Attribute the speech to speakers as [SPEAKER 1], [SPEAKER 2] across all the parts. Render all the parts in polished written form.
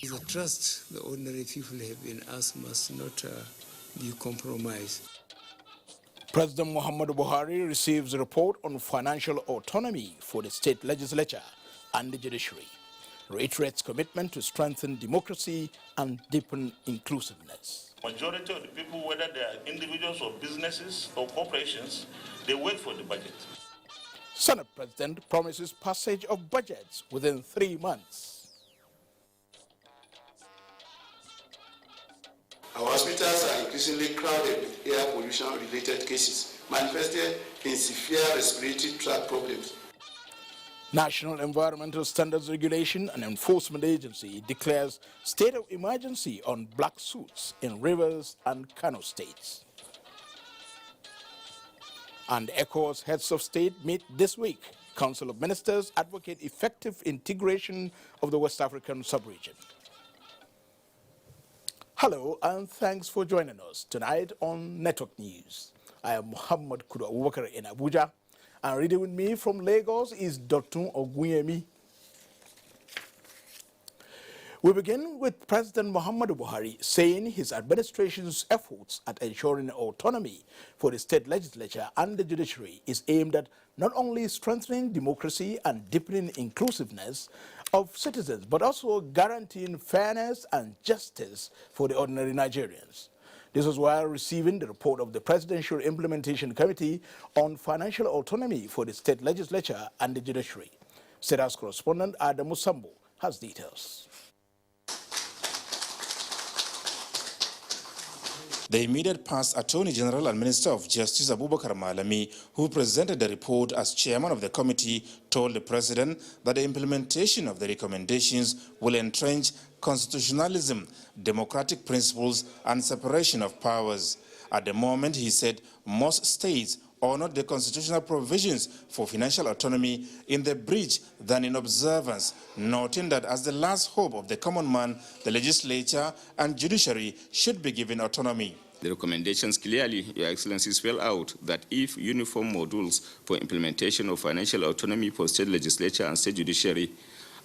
[SPEAKER 1] The trust the ordinary people have in us must not be compromised.
[SPEAKER 2] President Muhammadu Buhari receives a report on financial autonomy for the state legislature and the judiciary, reiterates commitment to strengthen democracy and deepen inclusiveness.
[SPEAKER 3] Majority of the people, whether they are individuals or businesses or corporations, they wait for the budget.
[SPEAKER 2] Senate President promises passage of budgets within 3 months.
[SPEAKER 4] Our hospitals are increasingly crowded with air pollution-related cases, manifested in severe respiratory tract problems.
[SPEAKER 2] National Environmental Standards Regulation and Enforcement Agency declares state of emergency on black suits in Rivers and Kano states. And ECOWAS heads of state meet this week. Council of Ministers advocate effective integration of the West African sub-region. Hello and thanks for joining us tonight on Network News. I am Muhammad Kudu Abubakar in Abuja, and reading with me from Lagos is Dotun Ogunyemi. We begin with President Muhammadu Buhari saying his administration's efforts at ensuring autonomy for the state legislature and the judiciary is aimed at not only strengthening democracy and deepening inclusiveness of citizens, but also guaranteeing fairness and justice for the ordinary Nigerians. This was while receiving the report of the Presidential Implementation Committee on Financial Autonomy for the state legislature and the judiciary. State House correspondent Adamu Sambo has details.
[SPEAKER 5] The immediate past Attorney General and Minister of Justice Abubakar Malami, who presented the report as chairman of the committee, told the president that the implementation of the recommendations will entrench constitutionalism, democratic principles, and separation of powers. At the moment, he said, most states honored the constitutional provisions for financial autonomy in the breach than in observance, noting that as the last hope of the common man, the legislature and judiciary should be given autonomy.
[SPEAKER 6] The recommendations clearly, Your Excellency, spell out that if uniform modules for implementation of financial autonomy for state legislature and state judiciary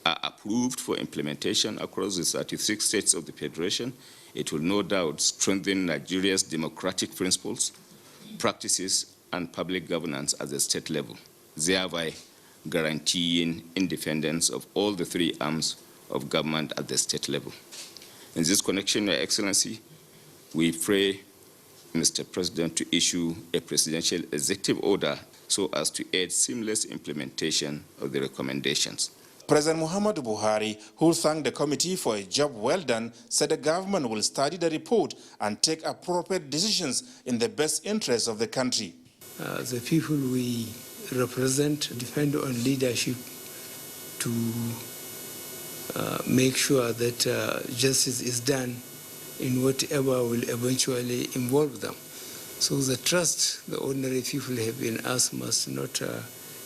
[SPEAKER 6] are approved for implementation across the 36 states of the Federation, it will no doubt strengthen Nigeria's democratic principles, practices, and public governance at the state level, thereby guaranteeing independence of all the three arms of government at the state level. In this connection, Your Excellency, we pray Mr. President to issue a presidential executive order so as to aid seamless implementation of the recommendations.
[SPEAKER 5] President Muhammadu Buhari, who thanked the committee for a job well done, said the government will study the report and take appropriate decisions in the best interests of the country.
[SPEAKER 1] The people we represent depend on leadership to make sure that justice is done in whatever will eventually involve them. So the trust the ordinary people have in us must not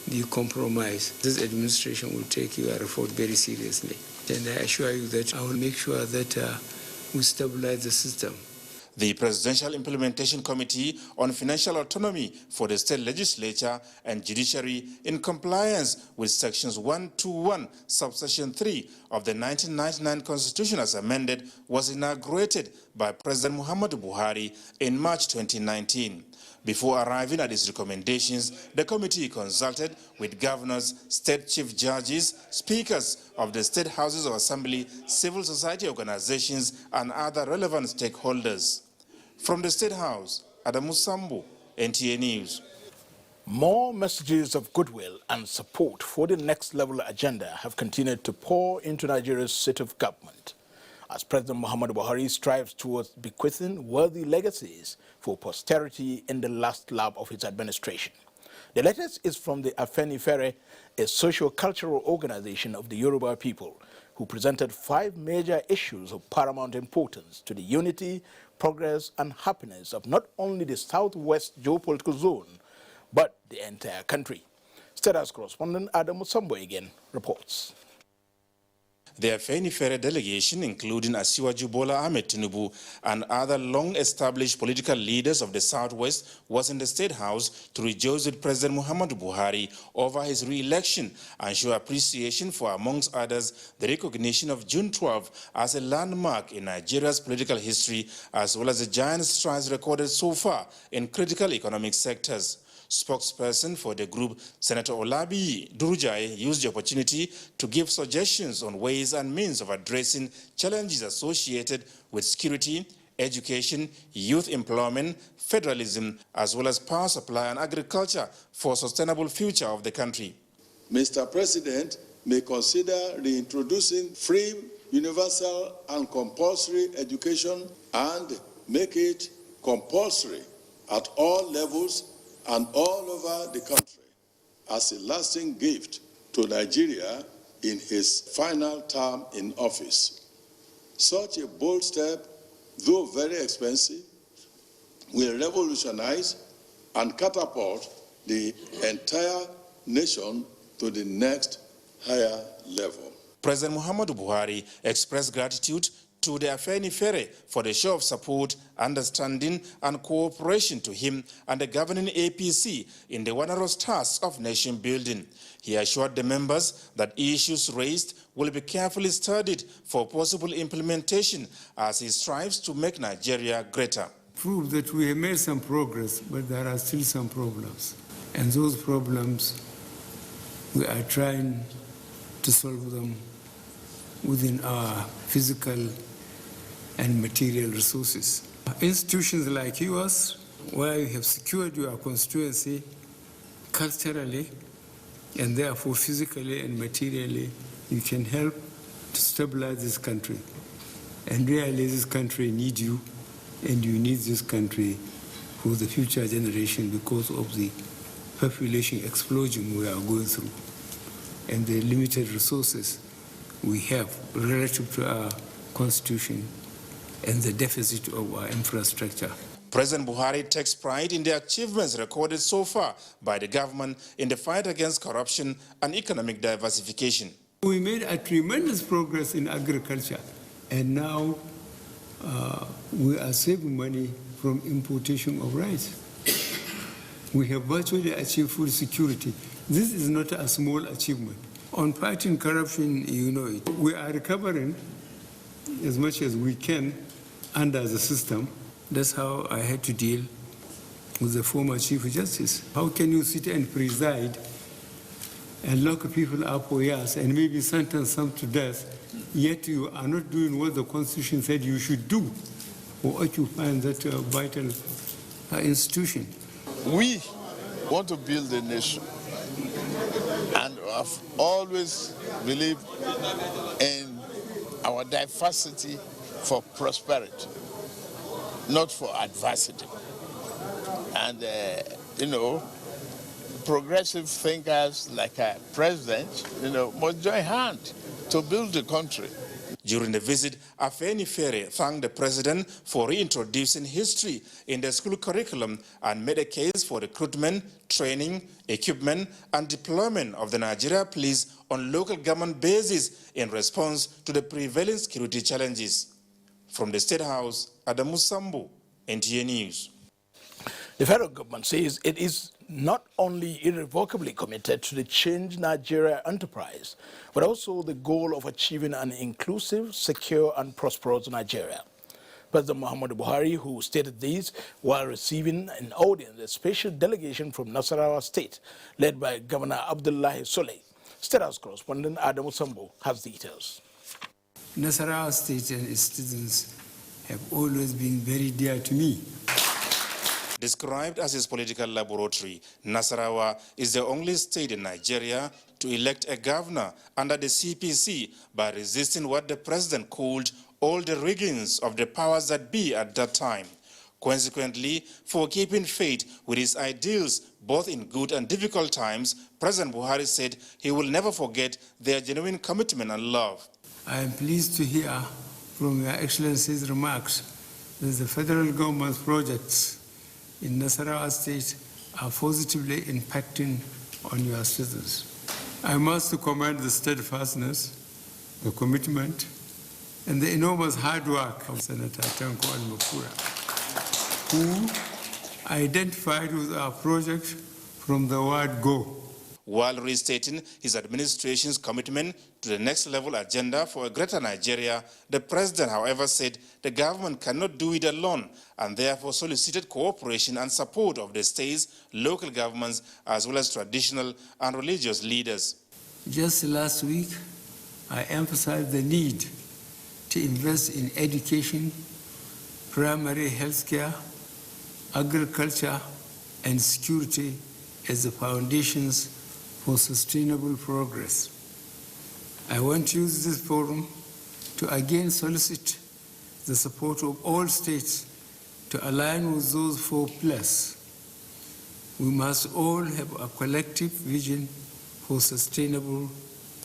[SPEAKER 1] be compromised. This administration will take your report very seriously. And I assure you that I will make sure that we stabilize the system.
[SPEAKER 5] The Presidential Implementation Committee on Financial Autonomy for the State Legislature and Judiciary, in compliance with Sections 121, Subsection 3 of the 1999 Constitution as amended, was inaugurated by President Muhammadu Buhari in March 2019. Before arriving at its recommendations, the committee consulted with governors, state chief judges, speakers of the state houses of assembly, civil society organizations, and other relevant stakeholders. From the State House, Adamu Sambo, NTA News.
[SPEAKER 2] More messages of goodwill and support for the next level agenda have continued to pour into Nigeria's seat of government, as President Muhammadu Buhari strives towards bequeathing worthy legacies for posterity in the last lap of his administration. The latest is from the Afenifere, a socio-cultural organization of the Yoruba people, who presented 5 major issues of paramount importance to the unity, progress, and happiness of not only the southwest geopolitical zone, but the entire country. State House correspondent Adamu Sambo again reports.
[SPEAKER 5] the Afenifere delegation, including Asiwaju Bola Ahmed Tinubu and other long-established political leaders of the Southwest, was in the State House to rejoice with President Muhammadu Buhari over his re-election and show appreciation for, amongst others, the recognition of June 12 as a landmark in Nigeria's political history, as well as the giant strides recorded so far in critical economic sectors. Spokesperson for the group, Senator Olabi Durujai, used the opportunity to give suggestions on ways and means of addressing challenges associated with security, education, youth employment, federalism, as well as power supply and agriculture for a sustainable future of the country.
[SPEAKER 7] Mr. President may consider reintroducing free, universal and compulsory education and make it compulsory at all levels and all over the country as a lasting gift to Nigeria in his final term in office. Such a bold step, though very expensive, will revolutionize and catapult the entire nation to the next higher level.
[SPEAKER 5] President Muhammadu Buhari expressed gratitude to the Afenifere for the show of support, understanding and cooperation to him and the governing APC in the onerous task of nation building. He assured the members that issues raised will be carefully studied for possible implementation as he strives to make Nigeria greater.
[SPEAKER 1] Prove that we have made some progress, but there are still some problems. And those problems, we are trying to solve them within our physical and material resources. Institutions like yours, where you have secured your constituency culturally and therefore physically and materially, you can help to stabilize this country. And really this country needs you, and you need this country for the future generation because of the population explosion we are going through and the limited resources we have relative to our constitution and the deficit of our infrastructure.
[SPEAKER 5] President Buhari takes pride in the achievements recorded so far by the government in the fight against corruption and economic diversification.
[SPEAKER 1] We made a tremendous progress in agriculture, and now we are saving money from importation of rice. We have virtually achieved food security. This is not a small achievement. On fighting corruption, you know it. We are recovering as much as we can under the system. That's how I had to deal with the former Chief Justice. How can you sit and preside and lock people up for years and maybe sentence some to death, yet you are not doing what the Constitution said you should do or occupying that vital institution?
[SPEAKER 8] We want to build a nation, and I've always believed in our diversity for prosperity, not for adversity. And, progressive thinkers like our president, must join hands to build the country.
[SPEAKER 5] During the visit, Afenifere thanked the president for reintroducing history in the school curriculum and made a case for recruitment, training, equipment, and deployment of the Nigeria police on local government basis in response to the prevailing security challenges. From the State House, Adamu Sambo, NTA News.
[SPEAKER 2] The federal government says it is not only irrevocably committed to the Change Nigeria enterprise, but also the goal of achieving an inclusive, secure, and prosperous Nigeria. President Muhammadu Buhari, who stated this while receiving an audience, a special delegation from Nasarawa State, led by Governor Abdullahi Soleh. State House correspondent Adamu Sambo has details.
[SPEAKER 1] Nasarawa State and its citizens have always been very dear to me.
[SPEAKER 5] Described as his political laboratory, Nasarawa is the only state in Nigeria to elect a governor under the CPC by resisting what the president called all the riggings of the powers that be at that time. Consequently, for keeping faith with his ideals, both in good and difficult times, President Buhari said he will never forget their genuine commitment and love.
[SPEAKER 1] I am pleased to hear from Your Excellency's remarks that the federal government's projects in Nasarawa State are positively impacting on your citizens. I must commend the steadfastness the commitment, and the enormous hard work of Senator Tanko Al-Mafura, who identified with our project from the word go.
[SPEAKER 5] While restating his administration's commitment to the next level agenda for a greater Nigeria, the president, however, said the government cannot do it alone and therefore solicited cooperation and support of the states, local governments, as well as traditional and religious leaders.
[SPEAKER 1] Just last week, I emphasized the need to invest in education, primary health care, agriculture, and security as the foundations for sustainable progress. I want to use this forum to again solicit the support of all states to align with those 4 pillars. We must all have a collective vision for sustainable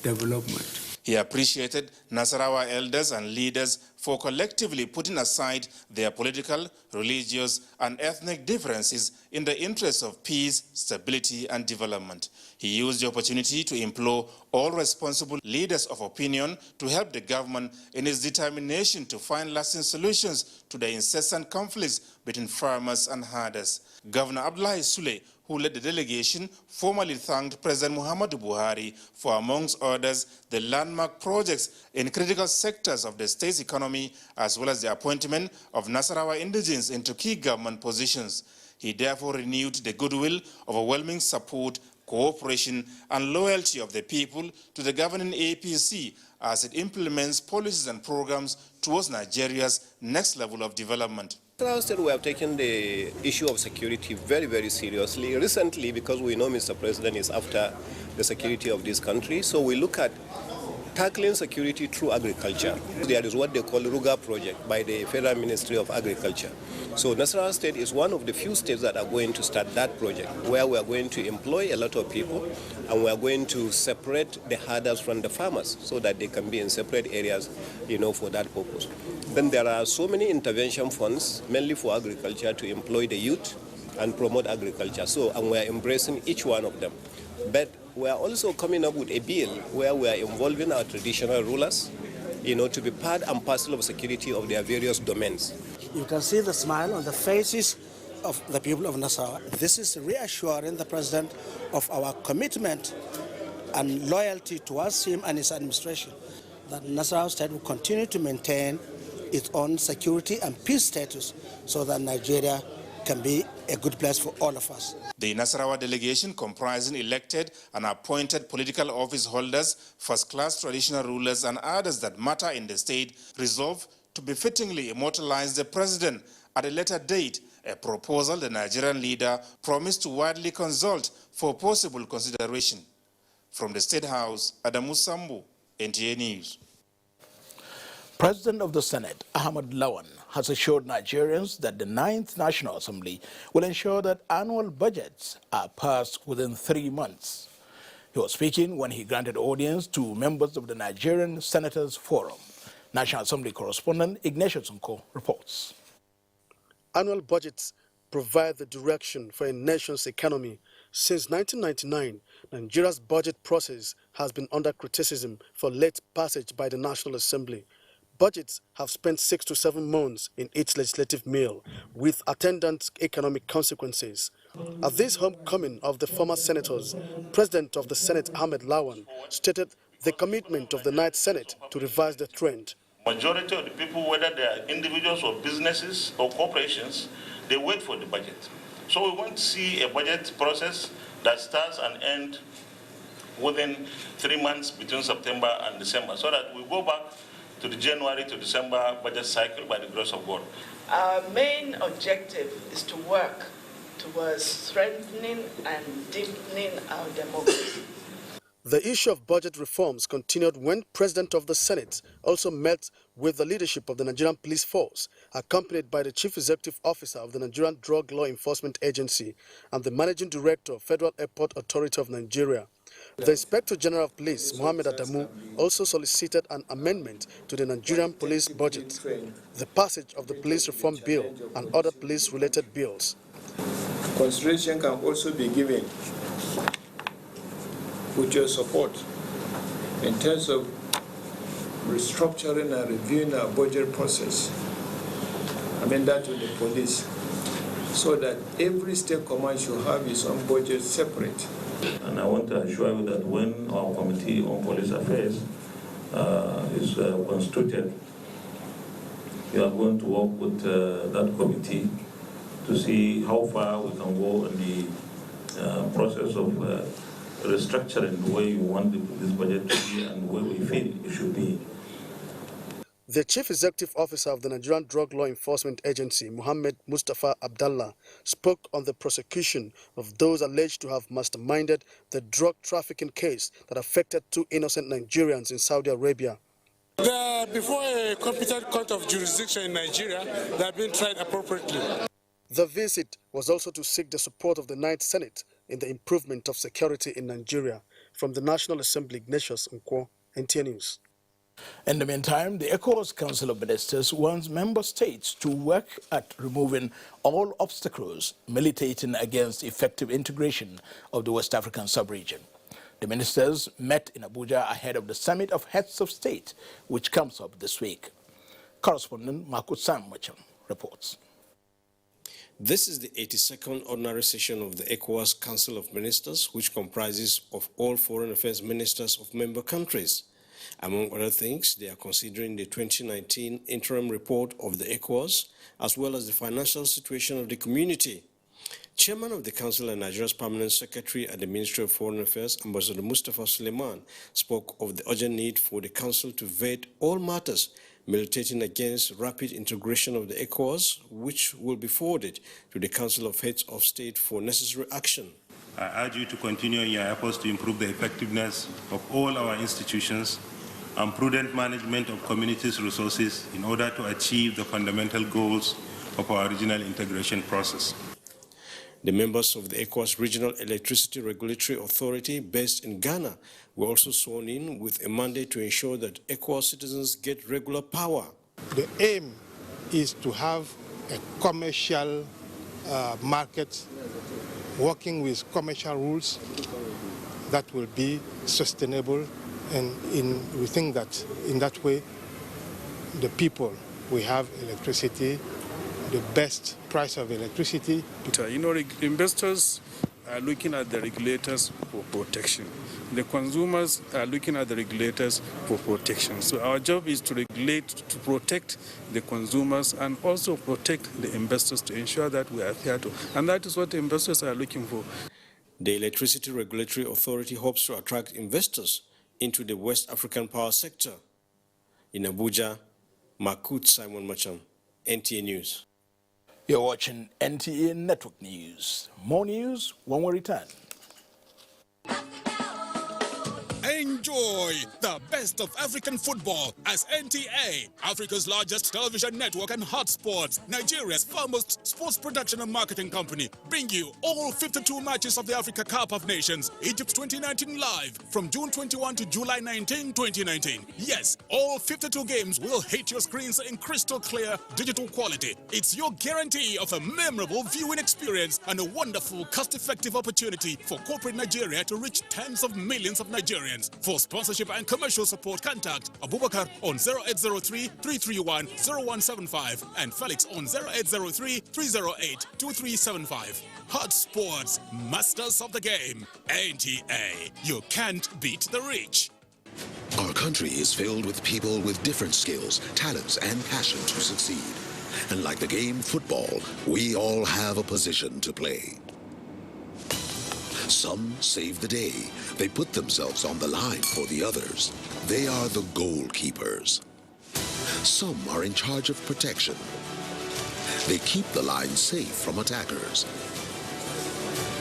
[SPEAKER 1] development.
[SPEAKER 5] He appreciated Nasarawa elders and leaders for collectively putting aside their political, religious, and ethnic differences in the interest of peace, stability, and development. He used the opportunity to implore all responsible leaders of opinion to help the government in its determination to find lasting solutions to the incessant conflicts between farmers and herders. Governor Abdullahi Sule, who led the delegation, formally thanked President Muhammadu Buhari for, amongst others, the landmark projects in critical sectors of the state's economy, as well as the appointment of Nasarawa indigents into key government positions. He therefore renewed the goodwill, overwhelming support, cooperation, and loyalty of the people to the governing APC as it implements policies and programs towards Nigeria's next level of development.
[SPEAKER 9] We have taken the issue of security very, very seriously. Recently, because we know Mr. President is after the security of this country, so we look at tackling security through agriculture. There is what they call Ruga project by the Federal Ministry of Agriculture. So Nasarawa State is one of the few states that are going to start that project, where we are going to employ a lot of people and we are going to separate the herders from the farmers so that they can be in separate areas, for that purpose. Then there are so many intervention funds, mainly for agriculture, to employ the youth and promote agriculture. And we are embracing each one of them. But we are also coming up with a bill where we are involving our traditional rulers, to be part and parcel of security of their various domains.
[SPEAKER 10] You can see the smile on the faces of the people of Nasarawa. This is reassuring the president of our commitment and loyalty towards him and his administration, that Nasarawa State will continue to maintain its own security and peace status so that Nigeria can be a good place for all of us.
[SPEAKER 5] The Nasarawa delegation, comprising elected and appointed political office holders, first-class traditional rulers, and others that matter in the state, resolved to befittingly immortalize the president at a later date, a proposal the Nigerian leader promised to widely consult for possible consideration. From the State House, Adamu Sambu, NTA News.
[SPEAKER 2] President of the Senate, Ahmad Lawan, has assured Nigerians that the 9th National Assembly will ensure that annual budgets are passed within 3 months. He was speaking when he granted audience to members of the Nigerian Senators Forum. National Assembly correspondent Ignatius Nko reports.
[SPEAKER 11] Annual budgets provide the direction for a nation's economy. Since 1999, Nigeria's budget process has been under criticism for late passage by the National Assembly. Budgets have spent 6 to 7 months in each legislative meal, with attendant economic consequences. At this homecoming of the former senators, President of the Senate, Ahmed Lawan, stated the commitment of the 9th Senate to reverse the trend.
[SPEAKER 3] Majority of the people, whether they are individuals or businesses or corporations, they wait for the budget. So we want to see a budget process that starts and ends within 3 months between September and December, so that we go back to the January to December budget cycle by the grace of God.
[SPEAKER 12] Our main objective is to work towards strengthening and deepening our democracy.
[SPEAKER 11] The issue of budget reforms continued when President of the Senate also met with the leadership of the Nigerian Police Force, accompanied by the Chief Executive Officer of the Nigerian Drug Law Enforcement Agency and the Managing Director of Federal Airport Authority of Nigeria. The Inspector General of Police, Mohammed Adamu, also solicited an amendment to the Nigerian police budget, the passage of the police reform bill and other police-related bills.
[SPEAKER 13] Consideration can also be given with your support in terms of restructuring and reviewing our budget process. I mean that to the police, so that every state command should have its own budget separate.
[SPEAKER 3] And I want to assure you that when our Committee on Police Affairs is constituted, we are going to work with that committee to see how far we can go in the process of restructuring the way we want this budget to be and the way we feel it should be.
[SPEAKER 11] The Chief Executive Officer of the Nigerian Drug Law Enforcement Agency, Muhammad Mustafa Abdallah, spoke on the prosecution of those alleged to have masterminded the drug trafficking case that affected 2 innocent Nigerians in Saudi Arabia.
[SPEAKER 14] They are before a competent court of jurisdiction in Nigeria. They have been tried appropriately.
[SPEAKER 11] The visit was also to seek the support of the 9th Senate in the improvement of security in Nigeria. From the National Assembly, Ignatius Nkwo, NTA News.
[SPEAKER 2] In the meantime, the ECOWAS Council of Ministers wants member states to work at removing all obstacles militating against effective integration of the West African sub-region. The ministers met in Abuja ahead of the Summit of Heads of State, which comes up this week. Correspondent Marcus Sam reports.
[SPEAKER 15] This is the 82nd ordinary session of the ECOWAS Council of Ministers, which comprises of all foreign affairs ministers of member countries. Among other things, they are considering the 2019 interim report of the ECOWAS, as well as the financial situation of the community. Chairman of the Council and Nigeria's Permanent Secretary at the Ministry of Foreign Affairs, Ambassador Mustafa Suleiman, spoke of the urgent need for the Council to vet all matters militating against rapid integration of the ECOWAS, which will be forwarded to the Council of Heads of State for necessary action.
[SPEAKER 3] I urge you to continue in your efforts to improve the effectiveness of all our institutions and prudent management of communities' resources in order to achieve the fundamental goals of our regional integration process.
[SPEAKER 15] The members of the ECOWAS Regional Electricity Regulatory Authority based in Ghana were also sworn in with a mandate to ensure that ECOWAS citizens get regular power.
[SPEAKER 16] The aim is to have a commercial market working with commercial rules that will be sustainable, and we think that in that way the people will have electricity, the best price of electricity.
[SPEAKER 14] You know, investors are looking at the regulators for protection. The consumers are looking at the regulators for protection. So our job is to regulate, to protect the consumers and also protect the investors to ensure that we are fair to. And that is what the investors are looking for.
[SPEAKER 15] The Electricity Regulatory Authority hopes to attract investors into the West African power sector. In Abuja, Makut Simon Machan, NTA News.
[SPEAKER 2] You're watching NTA Network News. More news when we return.
[SPEAKER 17] Enjoy the best of African football as NTA, Africa's largest television network and hotspots, Nigeria's foremost sports production and marketing company, bring you all 52 matches of the Africa Cup of Nations, Egypt 2019 live from June 21 to July 19, 2019. Yes, all 52 games will hit your screens in crystal clear digital quality. It's your guarantee of a memorable viewing experience and a wonderful cost-effective opportunity for corporate Nigeria to reach tens of millions of Nigerians. For sponsorship and commercial support, contact Abubakar on 0803-331-0175 and Felix on 0803-308-2375. Hot Sports, masters of the game. NTA, you can't beat the reach.
[SPEAKER 18] Our country is filled with people with different skills, talents, and passion to succeed. And like the game football, we all have a position to play. Some save the day. They put themselves on the line for the others. They are the goalkeepers. Some are in charge of protection. They keep the line safe from attackers.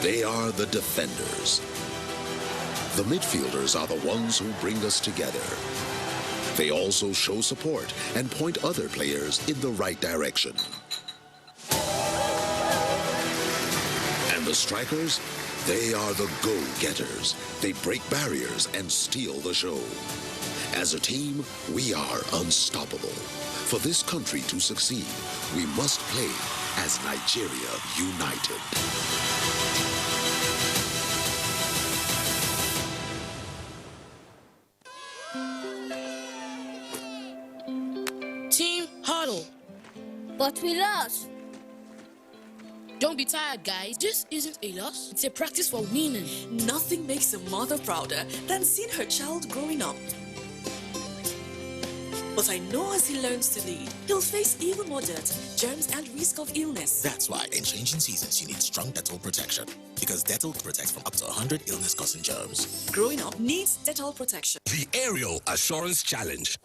[SPEAKER 18] They are the defenders. The midfielders are the ones who bring us together. They also show support and point other players in the right direction. And the strikers? They are the go-getters. They break barriers and steal the show. As a team, we are unstoppable. For this country to succeed, we must play as Nigeria united.
[SPEAKER 19] But we lost.
[SPEAKER 20] Don't be tired, guys. This isn't a loss. It's a practice for winning.
[SPEAKER 21] Nothing makes a mother prouder than seeing her child growing up. But I know as he learns to lead, he'll face even more dirt, germs, and risk of illness.
[SPEAKER 22] That's why in changing seasons, you need strong Dettol protection. Because Dettol protects from up to 100 illness-causing germs.
[SPEAKER 21] Growing up needs Dettol protection.
[SPEAKER 22] The Aerial Assurance Challenge.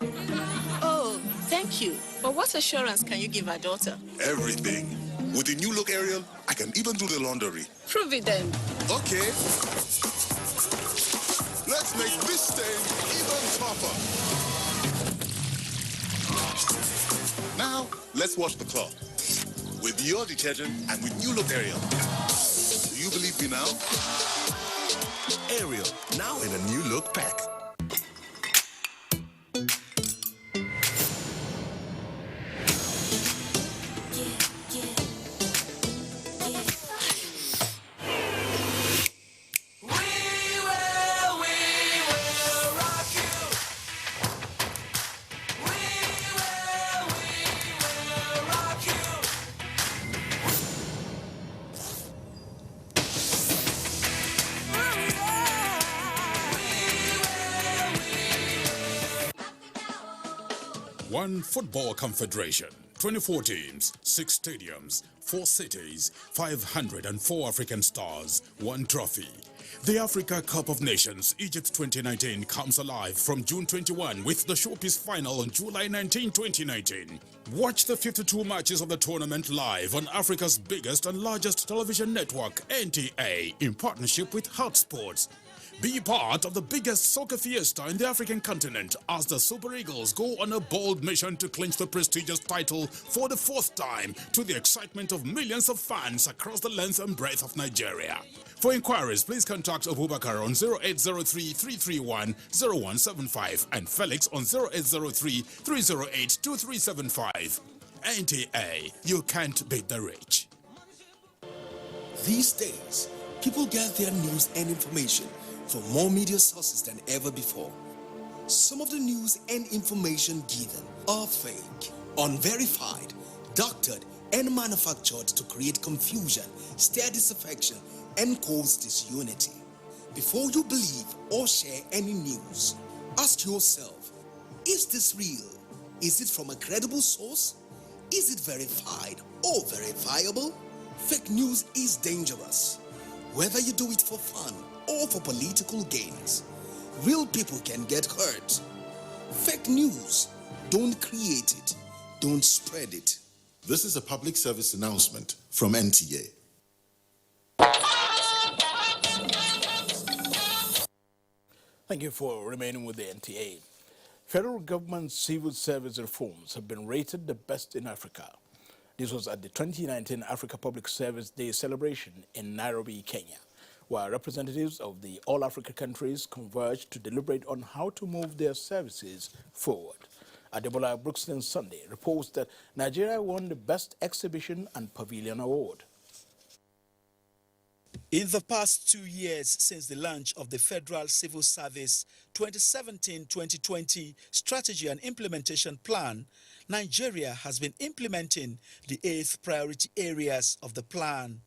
[SPEAKER 23] Oh, thank you. But what assurance can you give our daughter?
[SPEAKER 24] Everything. With the new look Aerial, I can even do the laundry.
[SPEAKER 23] Prove it then.
[SPEAKER 24] Okay. Let's make this stain even tougher. Now, let's wash the cloth. With your detergent and with new look Aerial. Do you believe me now?
[SPEAKER 22] Aerial, now in a new look pack.
[SPEAKER 17] One football confederation, 24 teams, 6 stadiums, 4 cities, 504 African stars, 1 trophy. The Africa Cup of Nations Egypt 2019 comes alive from June 21 with the showpiece final on July 19, 2019. Watch the 52 matches of the tournament live on Africa's biggest and largest television network, NTA, in partnership with Hajj Sports. Be part of the biggest soccer fiesta in the African continent as the Super Eagles go on a bold mission to clinch the prestigious title for the 4th time, to the excitement of millions of fans across the length and breadth of Nigeria. For inquiries, please contact Abubakar on 0803-331-0175 and Felix on 0803-308-2375. NTA, you can't beat the rich.
[SPEAKER 22] These days, people get their news and information from more media sources than ever before. Some of the news and information given are fake, unverified, doctored, and manufactured to create confusion, stir disaffection, and cause disunity. Before you believe or share any news, ask yourself, is this real? Is it from a credible source? Is it verified or verifiable? Fake news is dangerous. Whether you do it for fun or for political gains, real people can get hurt. Fake news, don't create it, don't spread it.
[SPEAKER 18] This is a public service announcement from NTA.
[SPEAKER 2] Thank you for remaining with the NTA. Federal government civil service reforms have been rated the best in Africa. This was at the 2019 Africa Public Service Day celebration in Nairobi, Kenya, where representatives of the all-Africa countries converged to deliberate on how to move their services forward. Adebola Brookston Sunday reports that Nigeria won the Best Exhibition and Pavilion Award.
[SPEAKER 25] In the past 2 years since the launch of the Federal Civil Service 2017-2020 Strategy and Implementation Plan, Nigeria has been implementing the 8 priority areas of the plan.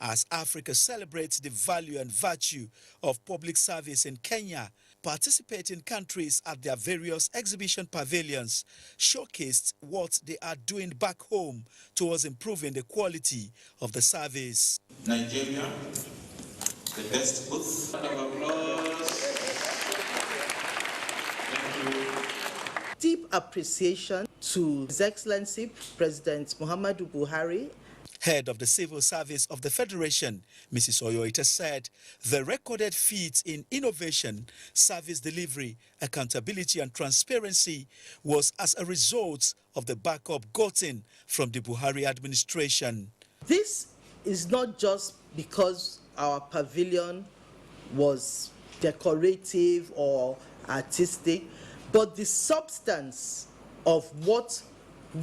[SPEAKER 25] As Africa celebrates the value and virtue of public service in Kenya, participating countries at their various exhibition pavilions showcased what they are doing back home towards improving the quality of the service.
[SPEAKER 26] Nigeria, the best booth. Round of applause. Thank you.
[SPEAKER 12] Deep appreciation to His Excellency President Muhammadu Buhari.
[SPEAKER 25] Head of the Civil Service of the Federation, Mrs. Oyoite, said the recorded feats in innovation, service delivery, accountability and transparency was as a result of the backup gotten from the Buhari administration.
[SPEAKER 12] This is not just because our pavilion was decorative or artistic, but the substance of what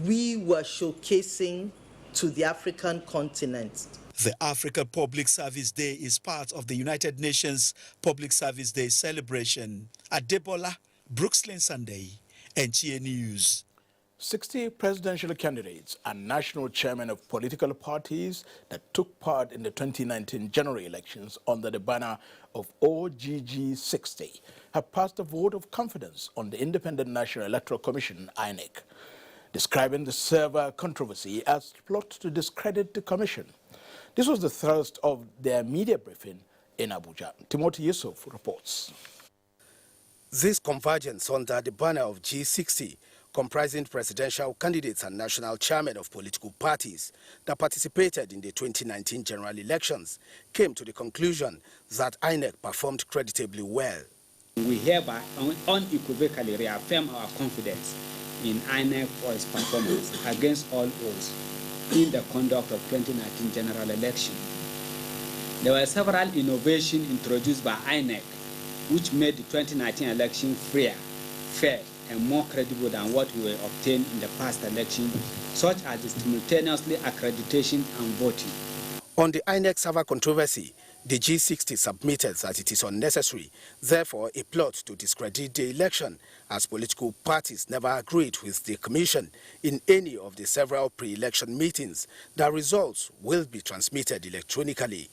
[SPEAKER 12] we were showcasing to the African continent.
[SPEAKER 25] The Africa Public Service Day is part of the United Nations Public Service Day celebration. Adebola, Brooksland Sunday, NTA News.
[SPEAKER 2] 60 presidential candidates and national chairmen of political parties that took part in the 2019 general elections under the banner of OGG 60 have passed a vote of confidence on the Independent National Electoral Commission, INEC, describing the server controversy as a plot to discredit the commission. This was the thrust of their media briefing in Abuja. Timothy Yusuf reports.
[SPEAKER 1] This convergence under the banner of G60, comprising presidential candidates and national chairmen of political parties that participated in the 2019 general elections, came to the conclusion that INEC performed creditably well.
[SPEAKER 4] We hereby unequivocally reaffirm our confidence in INEC for its performance against all odds in the conduct of 2019 general election. There were several innovations introduced by INEC which made the 2019 election freer, fair, and more credible than what we obtained in the past election, such as the simultaneously accreditation and voting.
[SPEAKER 1] On the INEC server controversy, the G60 submitted that it is unnecessary, therefore a plot to discredit the election, as political parties never agreed with the commission in any of the several pre-election meetings. The results will be transmitted electronically.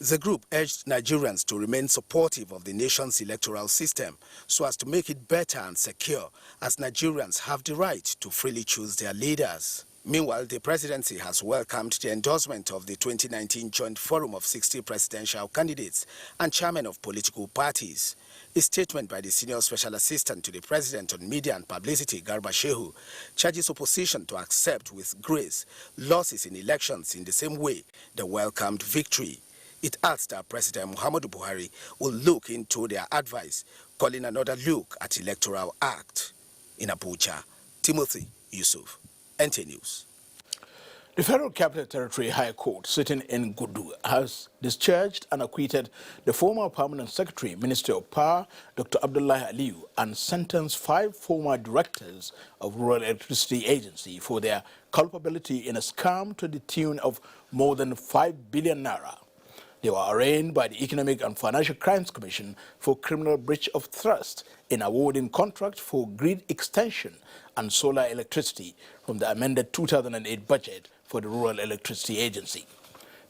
[SPEAKER 1] The group urged Nigerians to remain supportive of the nation's electoral system so as to make it better and secure, as Nigerians have the right to freely choose their leaders. Meanwhile, the presidency has welcomed the endorsement of the 2019 Joint Forum of 60 presidential candidates and chairmen of political parties. A statement by the Senior Special Assistant to the President on Media and Publicity, Garba Shehu, charges opposition to accept with grace losses in elections in the same way they welcomed victory. It adds that President Muhammadu Buhari will look into their advice, calling another look at Electoral Act. In Abuja, Timothy Yusuf, NT News.
[SPEAKER 2] The Federal Capital Territory High Court, sitting in Gudu, has discharged and acquitted the former Permanent Secretary, Minister of Power, Dr. Abdullahi Aliyu, and sentenced 5 former directors of Rural Electricity Agency for their culpability in a scam to the tune of more than 5 billion naira. They were arraigned by the Economic and Financial Crimes Commission for criminal breach of trust in awarding contracts for grid extension and solar electricity from the amended 2008 budget for the Rural Electricity Agency.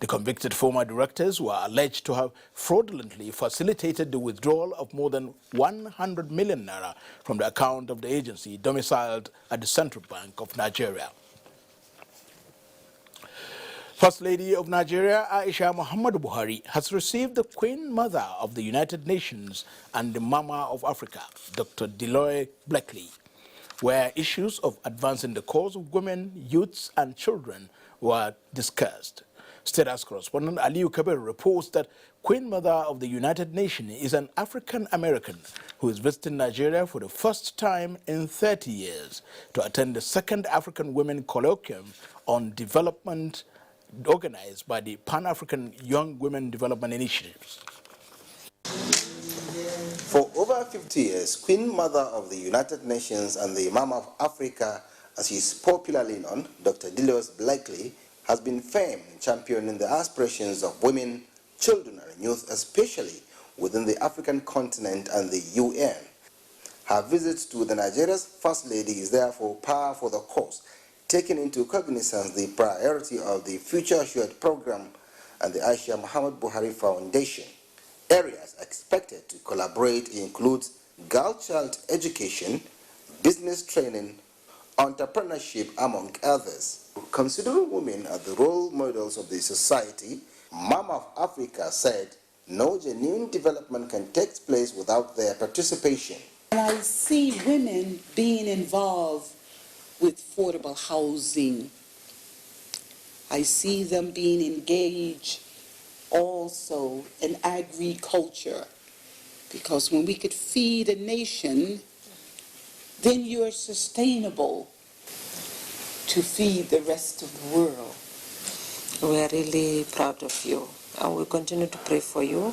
[SPEAKER 2] The convicted former directors were alleged to have fraudulently facilitated the withdrawal of more than 100 million naira from the account of the agency domiciled at the Central Bank of Nigeria. First Lady of Nigeria, Aisha Muhammadu Buhari, has received the Queen Mother of the United Nations and the Mama of Africa, Dr. Deloy Blackley, where issues of advancing the cause of women, youths, and children were discussed. State House correspondent Aliyu Kabir reports that Queen Mother of the United Nations is an African-American who is visiting Nigeria for the first time in 30 years to attend the second African Women Colloquium on Development organized by the Pan-African Young Women Development Initiatives.
[SPEAKER 6] For over 50 years, Queen Mother of the United Nations and the Mama of Africa, as she is popularly known, Dr. Deloy Blackley, has been firm in championing the aspirations of women, children, and youth, especially within the African continent and the UN. Her visit to the Nigeria's First Lady is therefore par for the course, taking into cognizance the priority of the Future Assured Program and the Aisha Muhammad Buhari Foundation. Areas expected to collaborate include girl-child education, business training, entrepreneurship, among others. Considering women as the role models of the society, Mama of Africa said no genuine development can take place without their participation.
[SPEAKER 7] And I see women being involved with affordable housing. I see them being engaged also in agriculture, because when we could feed a nation, then you are sustainable to feed the rest of the world.
[SPEAKER 8] We are really proud of you, and we continue to pray for you.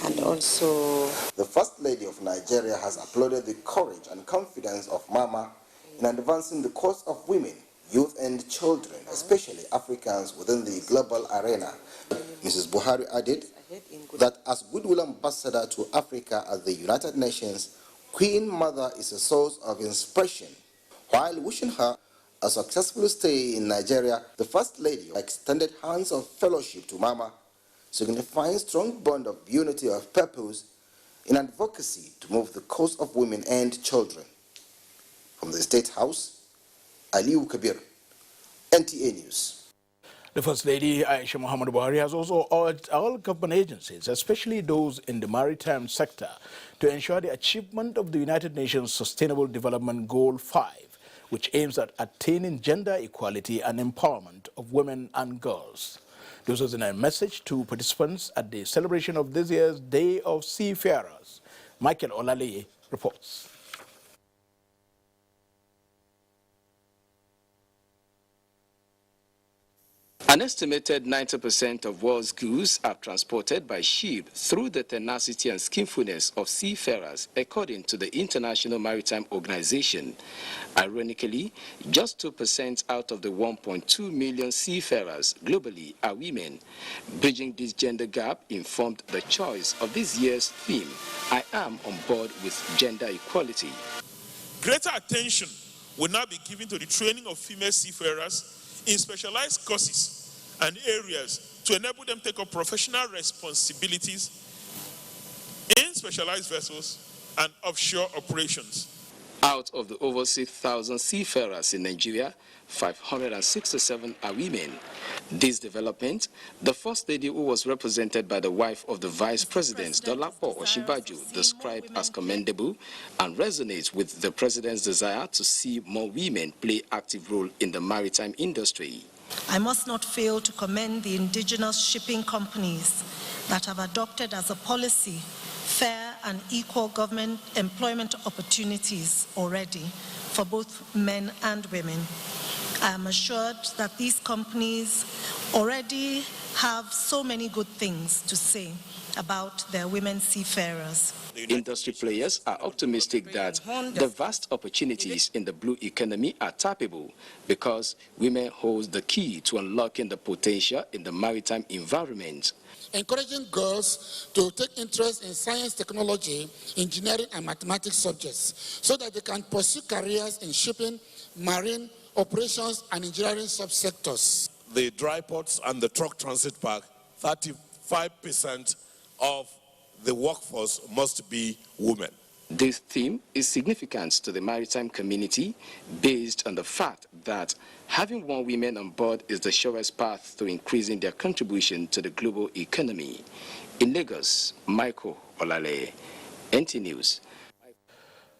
[SPEAKER 8] And also,
[SPEAKER 6] the First Lady of Nigeria has applauded the courage and confidence of Mama in advancing the cause of women, youth, and children, especially Africans, within the global arena. Mrs. Buhari added that as goodwill ambassador to Africa at the United Nations, Queen Mother is a source of inspiration, While wishing her a successful stay in Nigeria, the First Lady extended hands of fellowship to Mama, signifying strong bond of unity of purpose in advocacy to move the cause of women and children. From the State House, Aliu Kabir, NTA News.
[SPEAKER 2] The First Lady, Aisha Muhammad Buhari, has also urged all government agencies, especially those in the maritime sector, to ensure the achievement of the United Nations Sustainable Development Goal 5, which aims at attaining gender equality and empowerment of women and girls. This was in a message to participants at the celebration of this year's Day of Seafarers. Michael Olale reports.
[SPEAKER 5] An estimated 90% of world's goods are transported by ship through the tenacity and skillfulness of seafarers, according to the International Maritime Organization. Ironically, just 2% out of the 1.2 million seafarers globally are women. Bridging this gender gap informed the choice of this year's theme, I am on board with gender equality.
[SPEAKER 9] Greater attention will now be given to the training of female seafarers in specialized courses and areas to enable them to take up professional responsibilities in specialized vessels and offshore operations.
[SPEAKER 5] Out of the over 6,000 seafarers in Nigeria, 567 are women. This development, the First Lady, who was represented by the wife of the Vice President, Dolapo Osinbajo, described as commendable and resonates with the President's desire to see more women play active role in the maritime industry.
[SPEAKER 10] I must not fail to commend the indigenous shipping companies that have adopted as a policy fair and equal government employment opportunities already for both men and women. I am assured that these companies already have so many good things to say about their women seafarers.
[SPEAKER 5] Industry players are optimistic that the vast opportunities in the blue economy are tappable because women hold the key to unlocking the potential in the maritime environment.
[SPEAKER 11] Encouraging girls to take interest in science, technology, engineering, and mathematics subjects so that they can pursue careers in shipping, marine, operations, and engineering subsectors.
[SPEAKER 13] The dry ports and the truck transit park, 35% of the workforce must be women.
[SPEAKER 5] This theme is significant to the maritime community based on the fact that having more women on board is the surest path to increasing their contribution to the global economy. In Lagos, Michael Olale, NT News.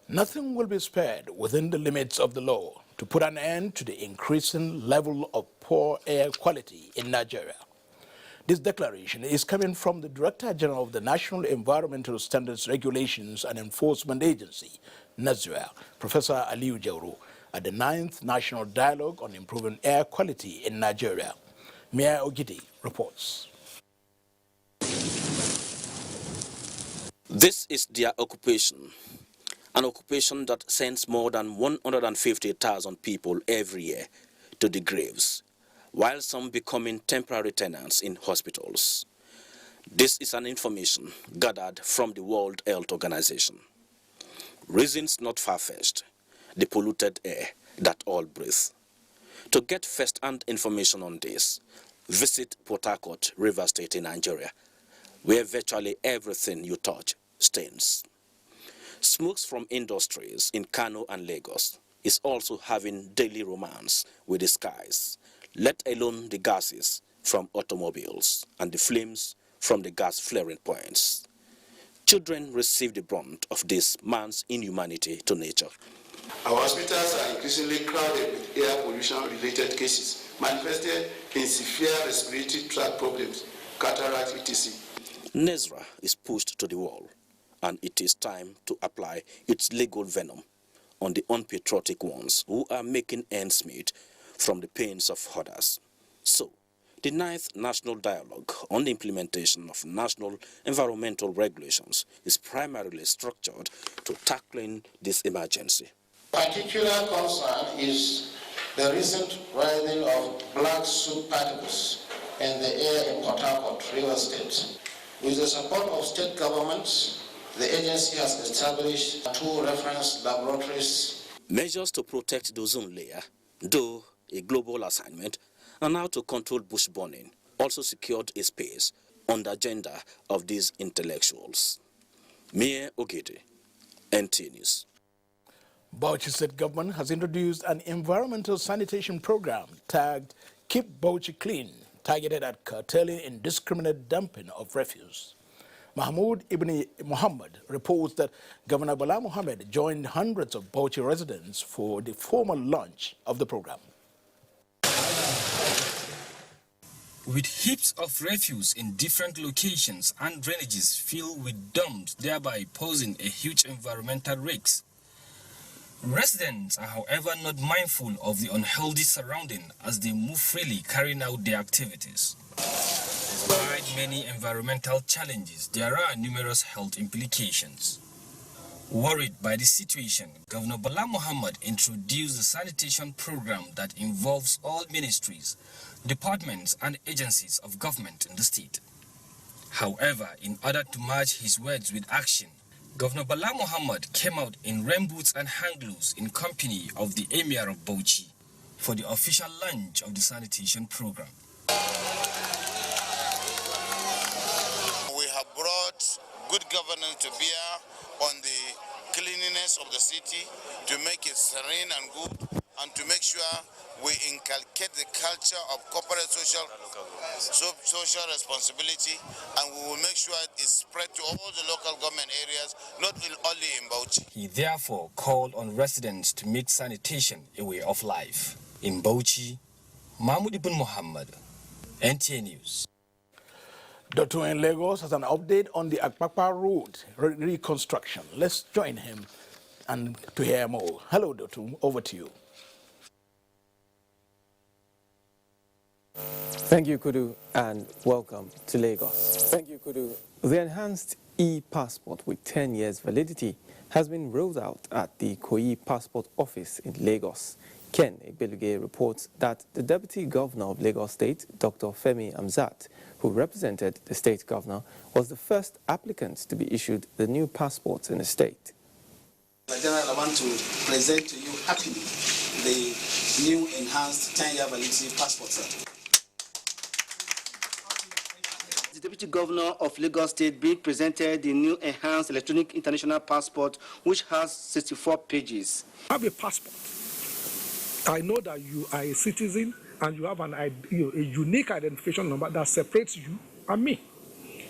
[SPEAKER 2] Nothing will be spared within the limits of the law to put an end to the increasing level of poor air quality in Nigeria. This declaration is coming from the Director General of the National Environmental Standards Regulations and Enforcement Agency, Nasarawa, Professor Aliu Jauro, at the 9th National Dialogue on Improving Air Quality in Nigeria. Mia Ogidi reports.
[SPEAKER 19] This is their occupation, an occupation that sends more than 150,000 people every year to the graves, while some becoming temporary tenants in hospitals. This is an information gathered from the World Health Organization. Reasons not far-fetched, the polluted air that all breathe. To get first-hand information on this, visit Port Harcourt, River State in Nigeria, where virtually everything you touch stains. Smokes from industries in Kano and Lagos is also having daily romance with the skies, let alone the gases from automobiles and the flames from the gas flaring points. Children receive the brunt of this man's inhumanity to nature.
[SPEAKER 27] Our hospitals are increasingly crowded with air pollution-related cases, manifested in severe respiratory tract problems, cataract, etc.
[SPEAKER 19] NESRA is pushed to the wall, and it is time to apply its legal venom on the unpatriotic ones who are making ends meet from the pains of others. So, the 9th National Dialogue on the Implementation of National Environmental Regulations is primarily structured to tackling this emergency.
[SPEAKER 11] Particular concern is the recent rising of black soot particles in the air in Port Harcourt, River State. With the support of state governments, the agency has established 2 reference laboratories.
[SPEAKER 19] Measures to protect the ozone layer, though a global assignment, and how to control bush burning also secured a space on the agenda of these intellectuals. Mie Ogede, NT News.
[SPEAKER 2] Bauchi State Government has introduced an environmental sanitation program tagged Keep Bauchi Clean, targeted at curtailing indiscriminate dumping of refuse. Mahmoud Ibn Muhammad reports that Governor Bala Mohammed joined hundreds of Bauchi residents for the formal launch of the program.
[SPEAKER 3] With heaps of refuse in different locations and drainages filled with dumps, thereby posing a huge environmental risk. Residents are, however, not mindful of the unhealthy surrounding as they move freely carrying out their activities. Despite many environmental challenges, there are numerous health implications. Worried by the situation, Governor Bala Mohammed introduced a sanitation program that involves all ministries, departments and agencies of government in the state. However, in order to match his words with action, Governor Bala Mohammed came out in rain boots and hang gloves in company of the Emir of Bauchi for the official launch of the sanitation program.
[SPEAKER 27] We have brought good governance to bear on the cleanliness of the city, to make it serene and good, and to make sure we inculcate the culture of corporate social responsibility, and we will make sure it is spread to all the local government areas, not only in Bauchi.
[SPEAKER 3] He therefore called on residents to make sanitation a way of life. In Bauchi, Mahmoud Ibn Muhammad, NTA News.
[SPEAKER 2] Dr. in Lagos has an update on the Akpakpa Road reconstruction. Let's join him and to hear more. Hello, Dr. Over to you.
[SPEAKER 14] Thank you, Kudu, and welcome to Lagos. Thank you, Kudu. The enhanced e-passport with 10 years validity has been rolled out at the Koyi Passport Office in Lagos. Ken Igbeluge reports that the Deputy Governor of Lagos State, Dr. Femi Amzat, who represented the state governor, was the first applicant to be issued the new passports in the state.
[SPEAKER 15] General, I want to present to you happily the new enhanced 10-year validity passport.
[SPEAKER 16] The Deputy Governor of Lagos State being presented the new enhanced electronic international passport, which has 64 pages.
[SPEAKER 20] Have a passport. I know that you are a citizen and you have a unique identification number that separates you and me.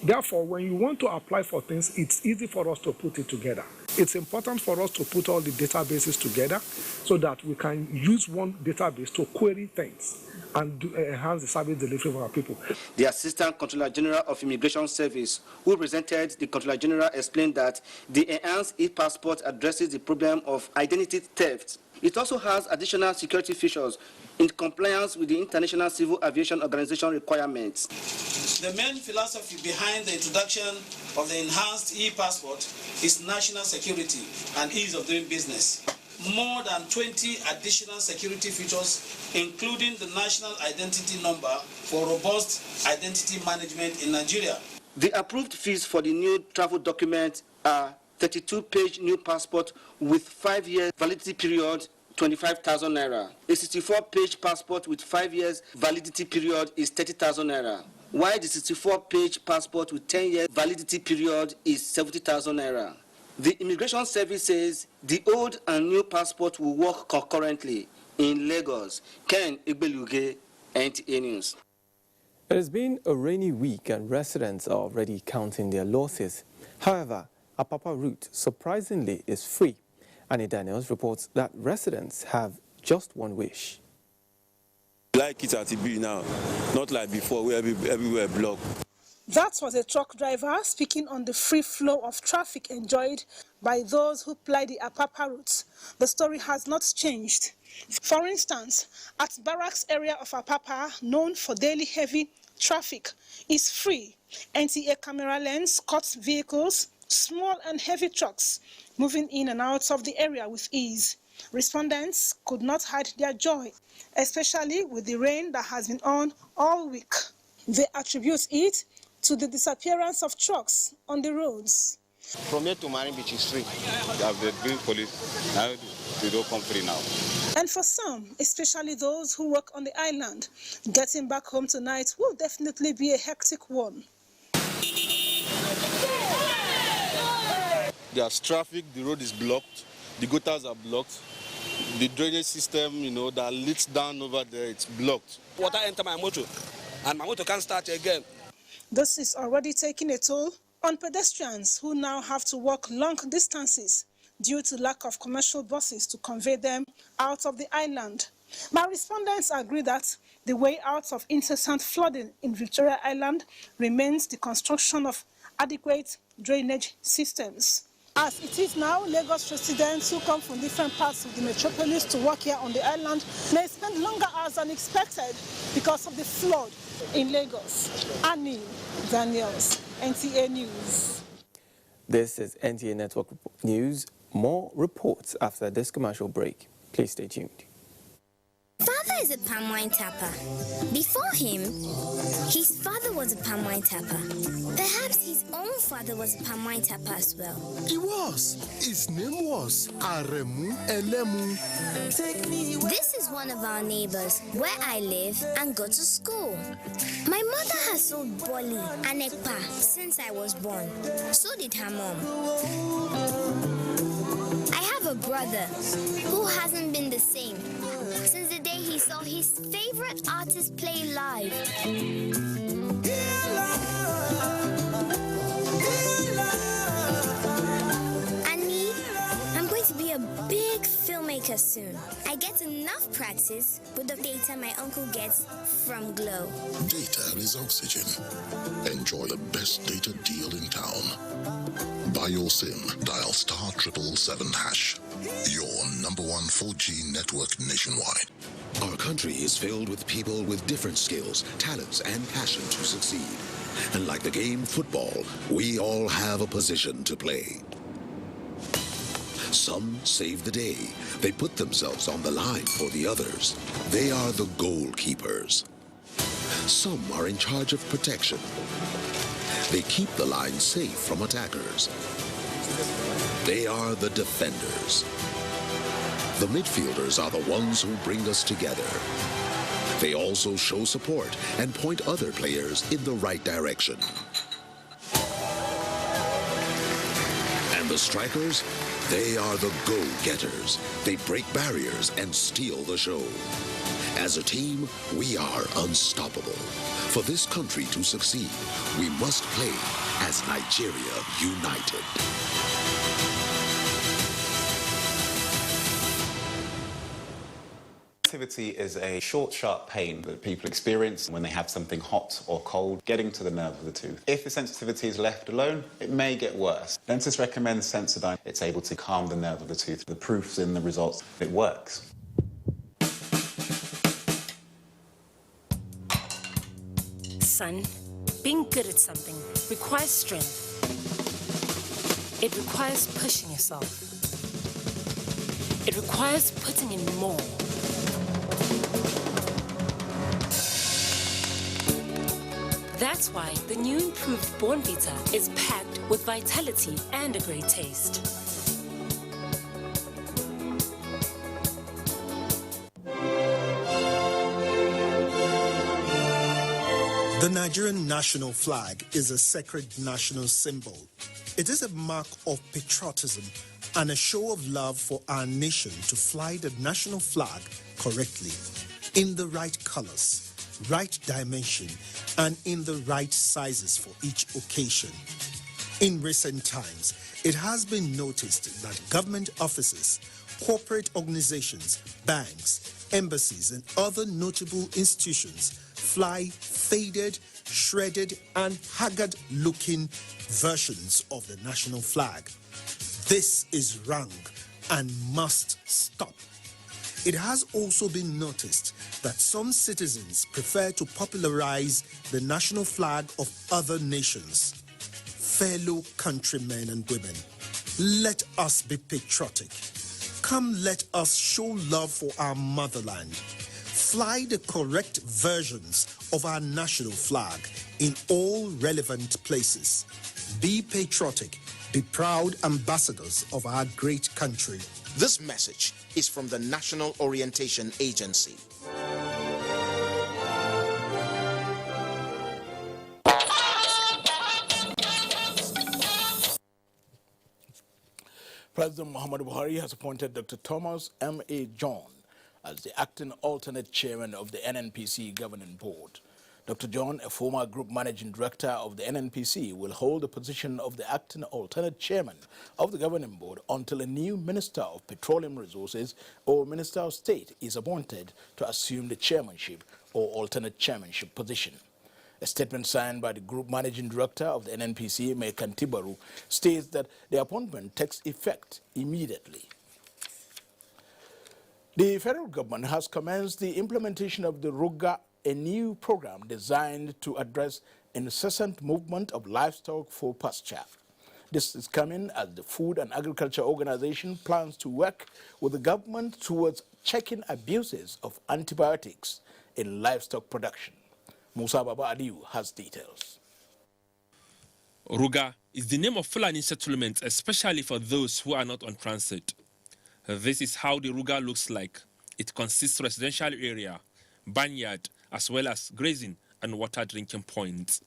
[SPEAKER 20] Therefore, when you want to apply for things, it's easy for us to put it together. It's important for us to put all the databases together so that we can use one database to query things and enhance the service delivery for our people.
[SPEAKER 16] The Assistant Controller General of Immigration Service, who represented the Controller General, explained that the enhanced e-passport addresses the problem of identity theft. It also has additional security features in compliance with the International Civil Aviation Organization requirements.
[SPEAKER 15] The main philosophy behind the introduction of the enhanced e-passport is national security and ease of doing business. More than 20 additional security features, including the national identity number for robust identity management in Nigeria.
[SPEAKER 16] The approved fees for the new travel document are 32-page new passport with 5-year validity period, 25,000 naira. A 64-page passport with 5 years validity period is 30,000 naira. While the 64-page passport with 10-year validity period is 70,000 naira. The Immigration Service says the old and new passport will work concurrently in Lagos. Ken Igbeluge, NTA News.
[SPEAKER 14] It has been a rainy week and residents are already counting their losses. However, Apapa route surprisingly is free. Annie Daniels reports that residents have just one wish.
[SPEAKER 21] Like it at be now, not like before where everywhere blocked.
[SPEAKER 23] That was a truck driver speaking on the free flow of traffic enjoyed by those who ply the Apapa route. The story has not changed. For instance, at Barracks area of Apapa, known for daily heavy traffic, is free. NTA camera lens cuts vehicles, small and heavy trucks, moving in and out of the area with ease. Respondents could not hide their joy, especially with the rain that has been on all week. They attribute it to the disappearance of trucks on the roads.
[SPEAKER 28] From here to Marine Beach is free. They have the green police.
[SPEAKER 12] they don't come free now.
[SPEAKER 23] And for some, especially those who work on the island, getting back home tonight will definitely be a hectic one.
[SPEAKER 21] There's traffic, the road is blocked, the gutters are blocked, the drainage system, that leads down over there, it's blocked.
[SPEAKER 17] Water enter my motor, and my motor can't start again.
[SPEAKER 23] This is already taking a toll on pedestrians who now have to walk long distances due to lack of commercial buses to convey them out of the island. My respondents agree that the way out of incessant flooding in Victoria Island remains the construction of adequate drainage systems. As it is now, Lagos residents who come from different parts of the metropolis to work here on the island may spend longer hours than expected because of the flood in Lagos. Annie Daniels, NTA News.
[SPEAKER 14] This is NTA Network News. More reports after this commercial break. Please stay tuned.
[SPEAKER 18] Father is a palm wine tapper. Before him, his father was a palm wine tapper. Perhaps his own father was a palm wine tapper as well.
[SPEAKER 22] He was. His name was Aremu Elemu.
[SPEAKER 18] This is one of our neighbors where I live and go to school. My mother has sold boli and ekpa since I was born. So did her mom. I have a brother who hasn't been the same since the day he saw his favorite artist play live. And me, I'm going to be a big filmmaker soon. I get enough practice with the data my uncle gets from Glow.
[SPEAKER 24] Data is oxygen. Enjoy the best data deal in town. Buy your SIM, dial *777#. Your #1 4G network nationwide.
[SPEAKER 25] Our country is filled with people with different skills, talents, and passion to succeed. And like the game football, we all have a position to play. Some save the day. They put themselves on the line for the others. They are the goalkeepers. Some are in charge of protection. They keep the line safe from attackers. They are the defenders. The midfielders are the ones who bring us together. They also show support and point other players in the right direction. And the strikers, they are the go-getters. They break barriers and steal the show. As a team, we are unstoppable. For this country to succeed, we must play as Nigeria united.
[SPEAKER 26] Sensitivity is a short, sharp pain that people experience when they have something hot or cold getting to the nerve of the tooth. If the sensitivity is left alone, it may get worse. Dentists recommend Sensodyne. It's able to calm the nerve of the tooth. The proof's in the results. It works.
[SPEAKER 28] Son, being good at something requires strength. It requires pushing yourself. It requires putting in more. That's why the new improved Bornvita is packed with vitality and a great taste.
[SPEAKER 29] The Nigerian national flag is a sacred national symbol. It is a mark of patriotism and a show of love for our nation to fly the national flag correctly, in the right colors, right dimension, and in the right sizes for each occasion. In recent times, it has been noticed that government offices, corporate organizations, banks, embassies, and other notable institutions fly faded, shredded, and haggard-looking versions of the national flag. This is wrong and must stop. It has also been noticed that some citizens prefer to popularize the national flag of other nations. Fellow countrymen and women, let us be patriotic. Come, let us show love for our motherland. Fly the correct versions of our national flag in all relevant places. Be patriotic. Be proud ambassadors of our great country.
[SPEAKER 30] This message
[SPEAKER 1] is from the National Orientation Agency.
[SPEAKER 2] President Muhammadu Buhari has appointed Dr. Thomas M.A. John as the acting alternate chairman of the NNPC governing board. Dr. John, a former group managing director of the NNPC, will hold the position of the acting alternate chairman of the governing board until a new Minister of Petroleum Resources or Minister of State is appointed to assume the chairmanship or alternate chairmanship position. A statement signed by the Group Managing Director of the NNPC, Mai Kantibaru, states that the appointment takes effect immediately. The federal government has commenced the implementation of the Ruga, a new program designed to address incessant movement of livestock for pasture. This is coming as the Food and Agriculture Organization plans to work with the government towards checking abuses of antibiotics in livestock production. Musa Baba Aliu has details.
[SPEAKER 4] Ruga is the name of Fulani settlement, especially for those who are not on transit. This is how the Ruga looks like. It consists of residential area, barnyard, as well as grazing and water drinking points.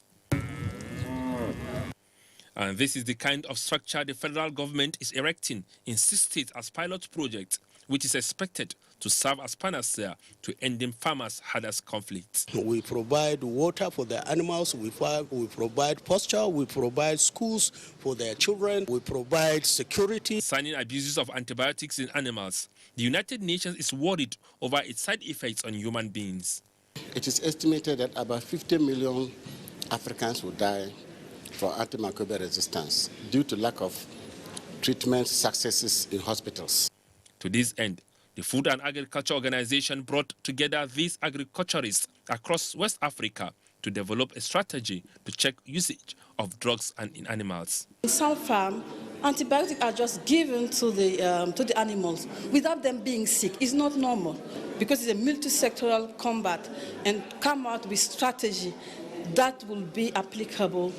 [SPEAKER 4] And this is the kind of structure the federal government is erecting in 6 states as pilot project, which is expected to serve as panacea to ending farmers' hardest conflicts.
[SPEAKER 6] We provide water for the animals, we provide pasture, we provide schools for their children, we provide security.
[SPEAKER 4] Concerning abuses of antibiotics in animals, the United Nations is worried over its side effects on human beings.
[SPEAKER 6] It is estimated that about 50 million Africans will die for antimicrobial resistance due to lack of treatment successes in hospitals.
[SPEAKER 4] To this end, the Food and Agriculture Organization brought together these agriculturists across West Africa to develop a strategy to check usage of drugs in animals.
[SPEAKER 7] In some farms, antibiotics are just given to the animals without them being sick. It's not normal because it's a multi-sectoral combat, and come out with strategy that will be applicable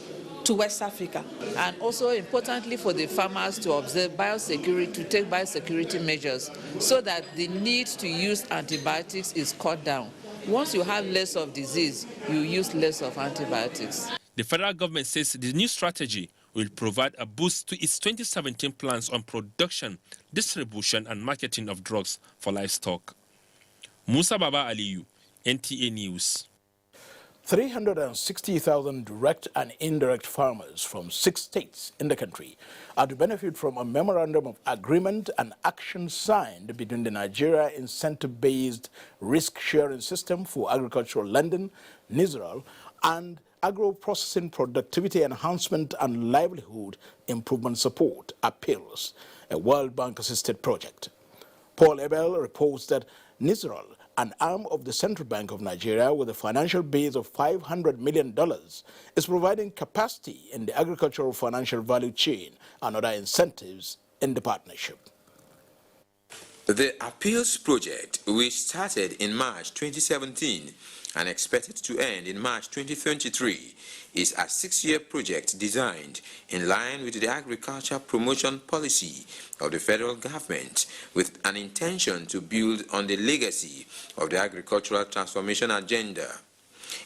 [SPEAKER 7] to West Africa.
[SPEAKER 8] And also importantly for the farmers to observe biosecurity, to take biosecurity measures so that the need to use antibiotics is cut down. Once you have less of disease, you use less of antibiotics.
[SPEAKER 4] The federal government says the new strategy will provide a boost to its 2017 plans on production, distribution and marketing of drugs for livestock. Musa Baba Aliyu, NTA News.
[SPEAKER 2] 360,000 direct and indirect farmers from 6 states in the country are to benefit from a memorandum of agreement and action signed between the Nigeria incentive-based risk-sharing system for agricultural lending, NISRAL, and agro-processing productivity enhancement and livelihood improvement support, APILS, a World Bank-assisted project. Paul Abel reports that NISRAL, an arm of the Central Bank of Nigeria with a financial base of $500 million, is providing capacity in the agricultural financial value chain and other incentives in the partnership.
[SPEAKER 9] The Appeals Project, which started in March 2017 and expected to end in March 2023, is a 6-year project designed in line with the agriculture promotion policy of the federal government, with an intention to build on the legacy of the agricultural transformation agenda.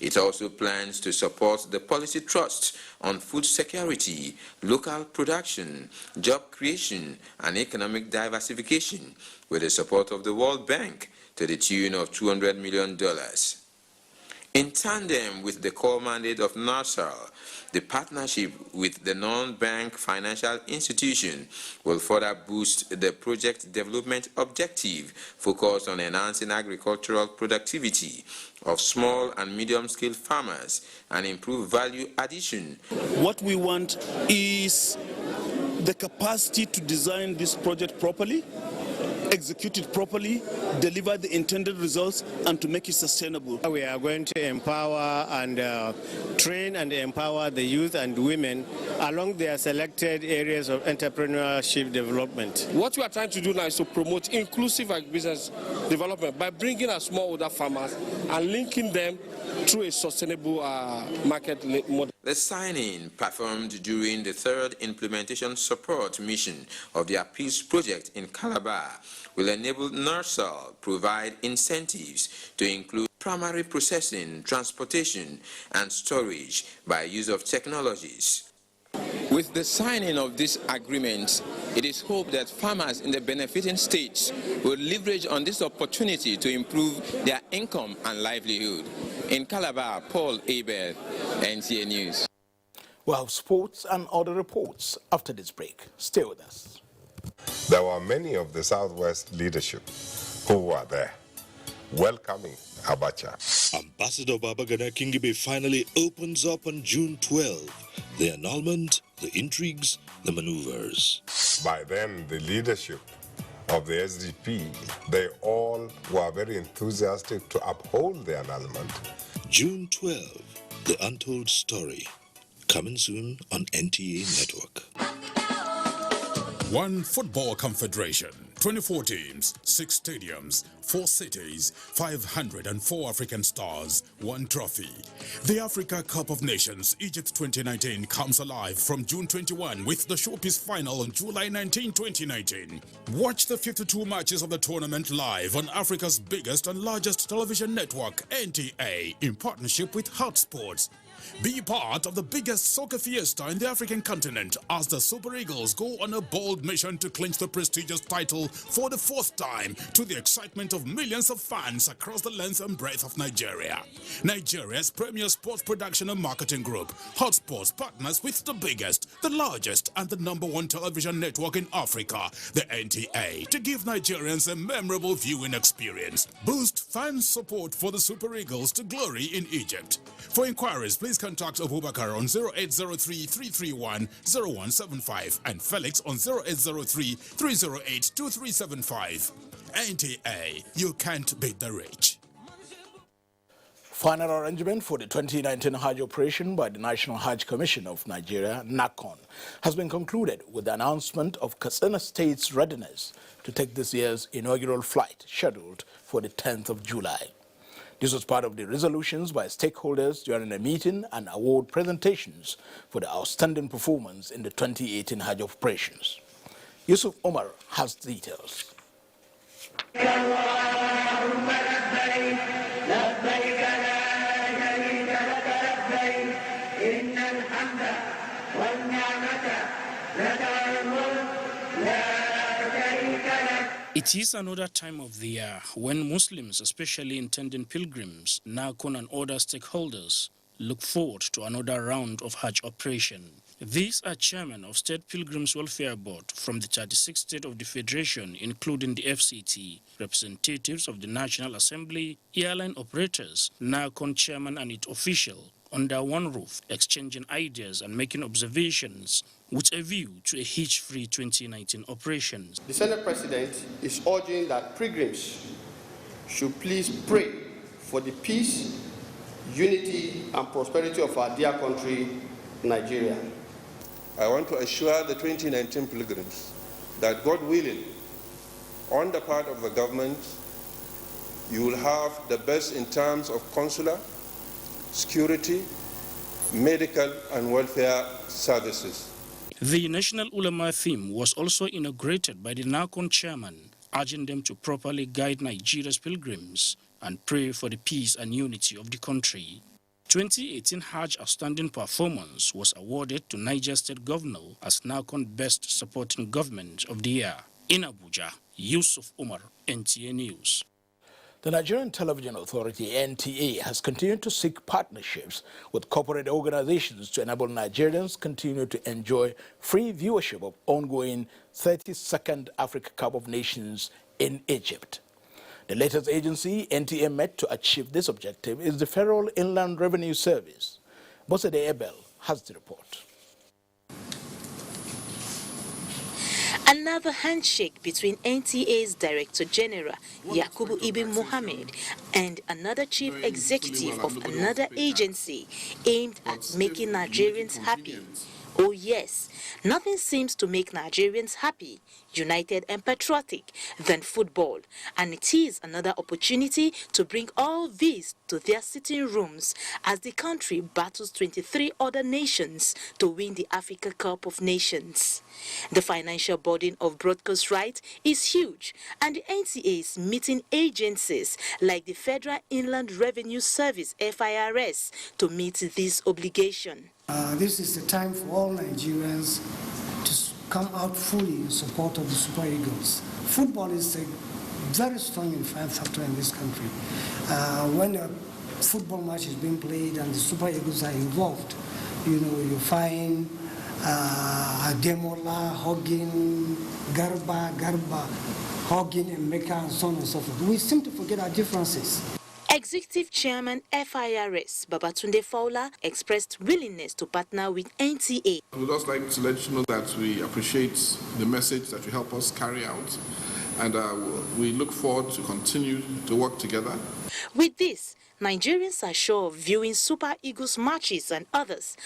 [SPEAKER 9] It also plans to support the policy thrust on food security, local production, job creation, and economic diversification with the support of the World Bank to the tune of $200 million. In tandem with the core mandate of NASAR, the partnership with the non-bank financial institution will further boost the project development objective focused on enhancing agricultural productivity of small and medium-scale farmers and improve value addition.
[SPEAKER 10] What we want is the capacity to design this project properly, execute it properly, deliver the intended results, and to make it sustainable.
[SPEAKER 12] We are going to empower and train and empower the youth and women along their selected areas of entrepreneurship development.
[SPEAKER 17] What we are trying to do now is to promote inclusive agribusiness development by bringing our smallholder farmers and linking them through a sustainable market model.
[SPEAKER 9] The signing, performed during the third implementation support mission of the appeals project in Calabar, will enable NERSAL provide incentives to include primary processing, transportation, and storage by use of technologies.
[SPEAKER 3] With the signing of this agreement, it is hoped that farmers in the benefiting states will leverage on this opportunity to improve their income and livelihood. In Calabar, Paul Abel, NTA News.
[SPEAKER 2] We'll have sports and other reports after this break. Stay with us.
[SPEAKER 5] There were many of the Southwest leadership who were there, welcoming Abacha.
[SPEAKER 11] Ambassador Babagana Kingibe finally opens up on June 12. The annulment, the intrigues, the maneuvers.
[SPEAKER 5] By then, the leadership of the SDP, they all were very enthusiastic to uphold the annulment.
[SPEAKER 11] June 12, the untold story. Coming soon on NTA Network.
[SPEAKER 13] One Football Confederation, 24 teams, 6 stadiums, 4 cities, 504 African stars, 1 trophy. The Africa Cup of Nations Egypt 2019 comes alive from June 21 with the showpiece final on July 19, 2019. Watch the 52 matches of the tournament live on Africa's biggest and largest television network, NTA, in partnership with Hot Sports. Be part of the biggest soccer fiesta in the African continent as the Super Eagles go on a bold mission to clinch the prestigious title for the 4th time, to the excitement of millions of fans across the length and breadth of Nigeria. Nigeria's premier sports production and marketing group, Hot Sports, partners with the biggest, the largest, and the #1 television network in Africa, the NTA, to give Nigerians a memorable viewing experience. Boost fan support for the Super Eagles to glory in Egypt. For inquiries, please contact Abubakar on 0803-331-0175 and Felix on 0803-308-2375. NTA, you can't beat the rich.
[SPEAKER 2] Final arrangement for the 2019 Hajj operation by the National Hajj Commission of Nigeria, NACON, has been concluded with the announcement of Katsina State's readiness to take this year's inaugural flight, scheduled for the 10th of July. This was part of the resolutions by stakeholders during a meeting and award presentations for the outstanding performance in the 2018 Hajj operations. Yusuf Omar has details.
[SPEAKER 15] It is another time of the year when Muslims, especially intending pilgrims, NACON and other stakeholders, look forward to another round of Hajj operation. These are chairman of State Pilgrims Welfare Board from the 36th state of the Federation, including the FCT, representatives of the National Assembly, airline operators, NACON chairman and its official, under one roof, exchanging ideas and making observations with a view to a hitch-free 2019 operations.
[SPEAKER 16] The Senate President is urging that pilgrims should please pray for the peace, unity, and prosperity of our dear country, Nigeria.
[SPEAKER 21] I want to assure the 2019 pilgrims that, God willing, on the part of the government, you will have the best in terms of consular, security, medical, and welfare services.
[SPEAKER 15] The National Ulama theme was also inaugurated by the NACON chairman, urging them to properly guide Nigeria's pilgrims and pray for the peace and unity of the country. 2018 Hajj Outstanding Performance was awarded to Niger State Governor as NACON Best Supporting Government of the Year. In Abuja, Yusuf Umar, NTA News.
[SPEAKER 2] The Nigerian Television Authority, NTA, has continued to seek partnerships with corporate organizations to enable Nigerians continue to enjoy free viewership of ongoing 32nd Africa Cup of Nations in Egypt. The latest agency NTA met to achieve this objective is the Federal Inland Revenue Service. Bosede Ebel has the report.
[SPEAKER 19] Another handshake between NTA's Director General, Yakubu Ibn Mohammed, and another chief executive of another agency aimed at making Nigerians happy Oh yes, nothing seems to make Nigerians happy, united and patriotic than football, and it is another opportunity to bring all these to their sitting rooms as the country battles 23 other nations to win the Africa Cup of Nations. The financial burden of broadcast rights is huge, and the NTA is meeting agencies like the Federal Inland Revenue Service (FIRS) to meet this obligation.
[SPEAKER 14] This is the time for all Nigerians to come out fully in support of the Super Eagles. Football is a very strong unifying factor in this country. When a football match is being played and the Super Eagles are involved, you find Ademola hugging Garba, hugging Emeka, and so on and so forth. We seem to forget our differences.
[SPEAKER 19] Executive Chairman FIRS Babatunde Fowler expressed willingness to partner with NTA.
[SPEAKER 18] I would just like to let you know that we appreciate the message that you help us carry out, and we look forward to continue to work together.
[SPEAKER 19] With this, Nigerians are sure of viewing Super Eagles matches and others